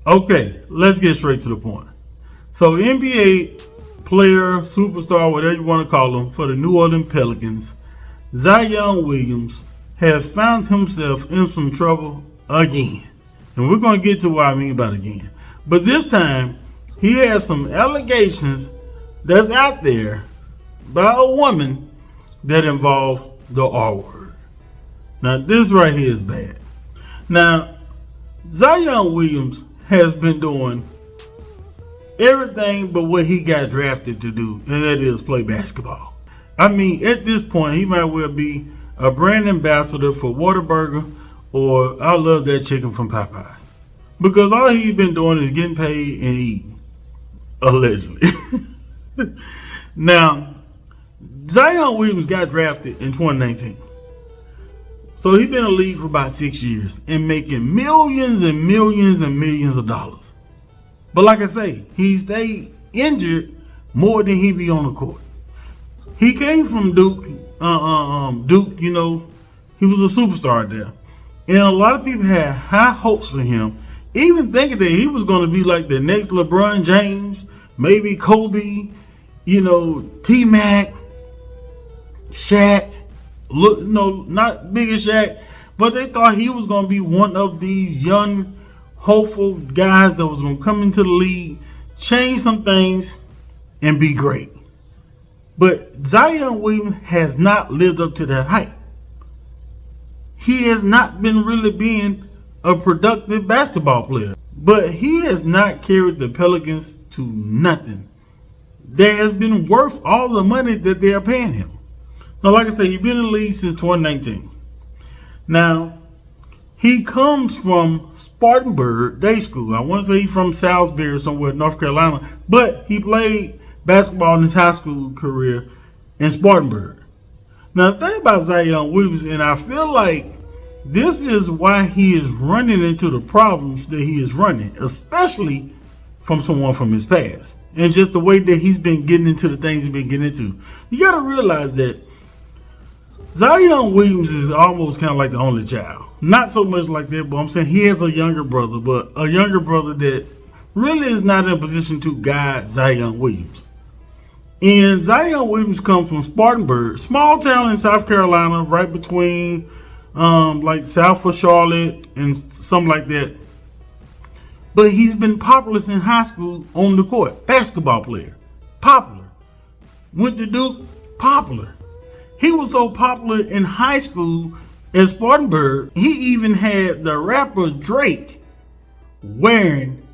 Okay, let's get straight to the point. So, NBA player, superstar, whatever you want to call him, for the New Orleans Pelicans, Zion Williams has found himself in some trouble again. And we're going to get to what I mean by again. But this time, he has some allegations that's out there by a woman that involves the R word. Now, this right here is bad. Now, Zion Williams has been doing everything but what he got drafted to do, and that is play basketball. I mean, at this point, he might well be a brand ambassador for Whataburger or I love that chicken from Popeyes. Because all he's been doing is getting paid and eating, allegedly. Now, Zion Williams got drafted in 2019. So he's been in the league for about 6 years and making millions and millions and millions of dollars. But like I say, he stayed injured more than he be on the court. He came from Duke. Duke, you know, he was a superstar there. And a lot of people had high hopes for him, even thinking that he was going to be like the next LeBron James, maybe Kobe, you know, T-Mac, Shaq. Look, no, not big as Shaq, but they thought he was going to be one of these young, hopeful guys that was going to come into the league, change some things, and be great. But Zion Williams has not lived up to that hype. He has not been really being a productive basketball player. But he has not carried the Pelicans to nothing that has been worth all the money that they are paying him. Now, like I said, he's been in the league since 2019. Now, he comes from Spartanburg Day School. I want to say he's from Salisbury, somewhere in North Carolina. But he played basketball in his high school career in Spartanburg. Now, the thing about Zion Williams, and I feel like this is why he is running into the problems that he is running, especially from someone from his past. And just the way that he's been getting into the things he's been getting into. You got to realize that Zion Williams is almost kind of like the only child. Not so much like that, but I'm saying he has a younger brother, but a younger brother that really is not in a position to guide Zion Williams. And Zion Williams comes from Spartanburg, small town in South Carolina, right between like south of Charlotte and something like that. But he's been popular since high school on the court. Basketball player. Popular. Went to Duke. Popular. He was so popular in high school at Spartanburg, he even had the rapper Drake wearing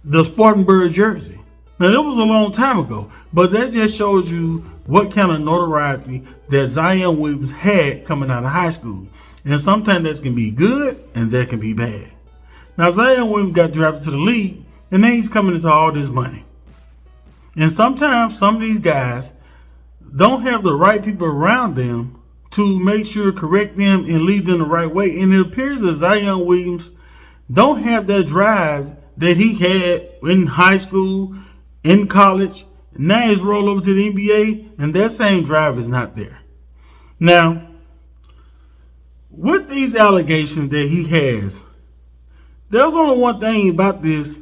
the Spartanburg jersey. Now, that was a long time ago, but that just shows you what kind of notoriety that Zion Williams had coming out of high school. And sometimes that can be good and that can be bad. Now, Zion Williams got drafted to the league, and then he's coming into all this money. And sometimes some of these guys don't have the right people around them to make sure, correct them, and lead them the right way. And it appears that Zion Williams don't have that drive that he had in high school, in college. Now he's rolled over to the NBA, and that same drive is not there. Now, with these allegations that he has, there's only one thing about this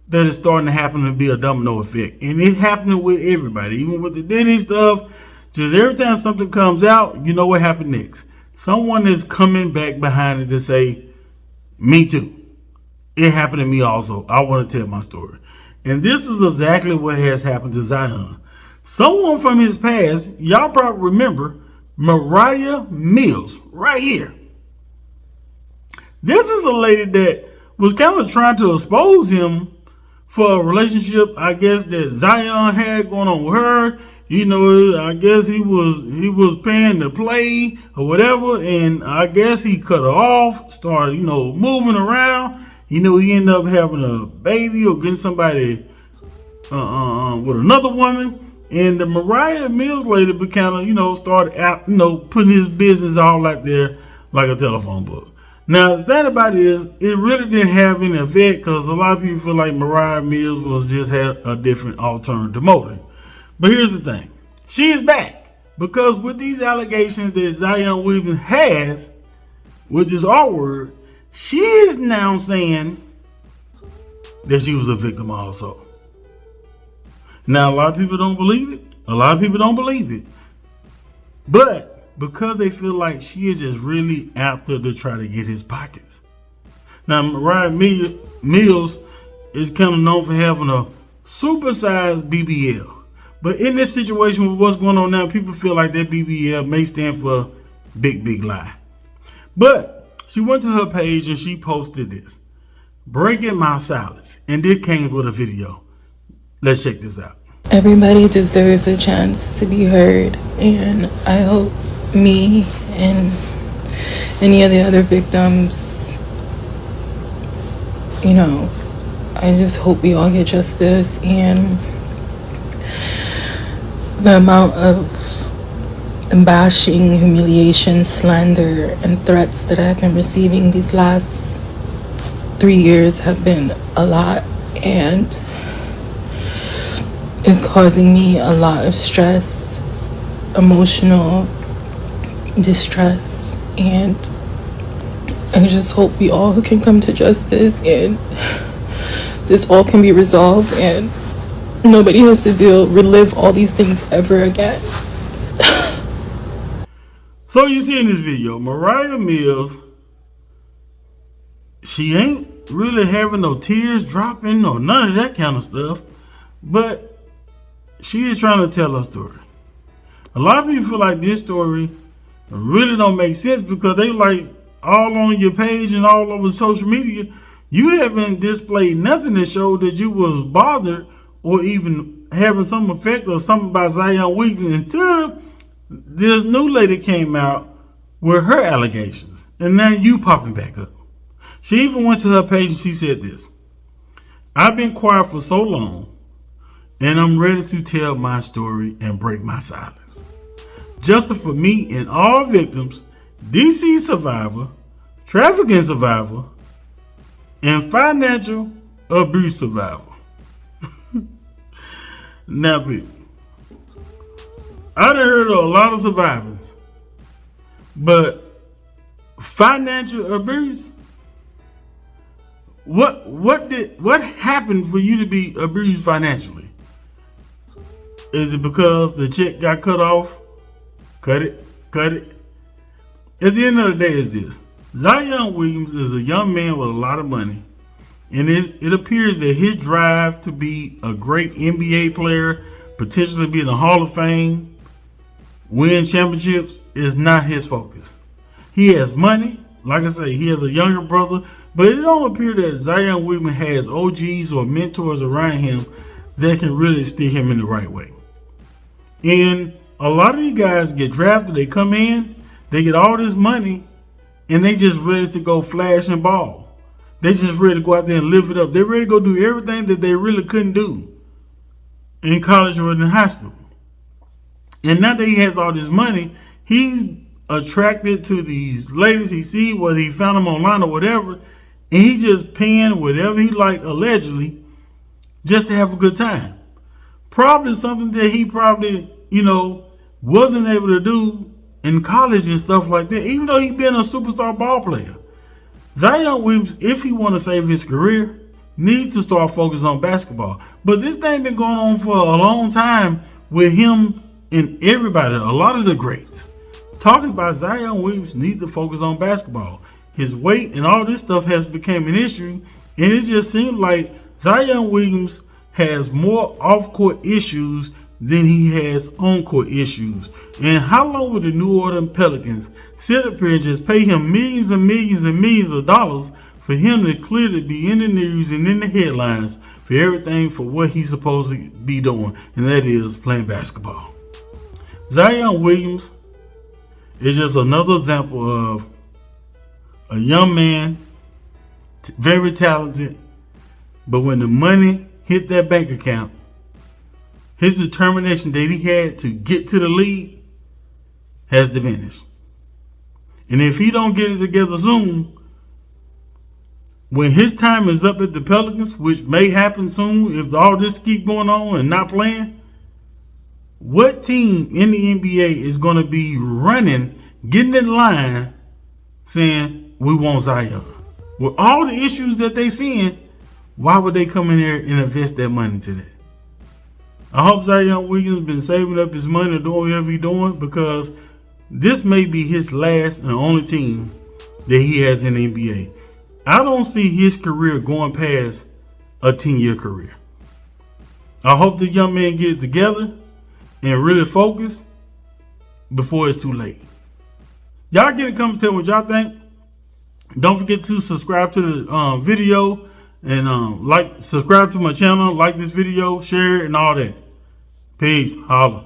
that is starting to happen to be a domino effect. And it's happening with everybody, even with the Diddy stuff. Just every time something comes out, you know what happened next. Someone is coming back behind it to say, me too. It happened to me also. I want to tell my story. And this is exactly what has happened to Zion. Someone from his past, y'all probably remember, Mariah Mills, right here. This is a lady that was kind of trying to expose him for a relationship, I guess, that Zion had going on with her. You know, I guess he was paying to play or whatever, and I guess he cut her off, started, you know, moving around. You know, he ended up having a baby or getting somebody with another woman. And the Mariah Mills lady kind of, you know, started out, you know, putting his business all out there like a telephone book. Now, the thing about it is, it really didn't have any effect because a lot of people feel like Mariah Mills was just had a different alternative motive. But here's the thing. She is back because with these allegations that Zion Williams has with this R word, she is now saying that she was a victim also. Now, a lot of people don't believe it. A lot of people don't believe it. But because they feel like she is just really after to try to get his pockets. Now, Mariah Mills is kind of known for having a supersized BBL. But in this situation with what's going on now, people feel like that BBL may stand for big lie. But she went to her page and she posted this: breaking my silence. And it came with a video. Let's check this out. Everybody deserves a chance to be heard, and I hope me and any of the other victims, I just hope we all get justice. And the amount of bashing, humiliation, slander, and threats that I've been receiving these last 3 years have been a lot, and it's causing me a lot of stress, emotional distress, and I just hope we all can come to justice and this all can be resolved and nobody has to relive all these things ever again. So you see in this video, Mariah Mills, she ain't really having no tears dropping or none of that kind of stuff, but she is trying to tell her story. A lot of people feel like this story really don't make sense because they like all on your page and all over social media. You haven't displayed nothing that showed that you was bothered or even having some effect or something about Zion Williamson until this new lady came out with her allegations. And now you popping back up. She even went to her page and she said this: I've been quiet for so long, and I'm ready to tell my story and break my silence. Justice for me and all victims, DC survivor, trafficking survivor, and financial abuse survivor. Now, people, I done heard of a lot of survivors, but financial abuse? What happened for you to be abused financially? Is it because the check got cut off? Cut it. At the end of the day, is this: Zion Williams is a young man with a lot of money, and it appears that his drive to be a great NBA player, potentially be in the Hall of Fame, win championships, is not his focus. He has money. Like I say, he has a younger brother, but it don't appear that Zion Williams has OGs or mentors around him that can really steer him in the right way. And a lot of these guys get drafted, they come in, they get all this money, and they just ready to go flash and ball. They just ready to go out there and live it up. They ready to go do everything that they really couldn't do in college or in high school. And now that he has all this money, he's attracted to these ladies he see, whether he found them online or whatever, and he just paying whatever he like, allegedly, just to have a good time. Probably something that he probably, wasn't able to do in college and stuff like that, even though he's been a superstar ball player. Zion Williams, if he want to save his career, needs to start focusing on basketball. But this thing been going on for a long time with him and everybody, a lot of the greats, talking about Zion Williams needs to focus on basketball. His weight and all this stuff has become an issue, and it just seems like Zion Williams has more off-court issues than he has on-court issues. And how long will the New Orleans Pelicans sit up here and just pay him millions and millions and millions of dollars for him to clearly be in the news and in the headlines for everything for what he's supposed to be doing, and that is playing basketball? Zion Williams is just another example of a young man, very talented, but when the money hit that bank account, his determination that he had to get to the league has diminished. And if he don't get it together soon, when his time is up at the Pelicans, which may happen soon if all this keep going on and not playing, what team in the NBA is going to be running, getting in line, saying, we want Zion? With all the issues that they seeing, Why would they come in there and invest that money to that? I hope Zion Williamson been saving up his money or doing whatever he's doing, because this may be his last and only team that he has in the NBA. I don't see his career going past a 10-year career. I hope the young man get it together and really focus before it's too late. Y'all get in the comments, tell what y'all think. Don't forget to subscribe to the video and subscribe to my channel, like this video, share it, and all that. Peace. Holla.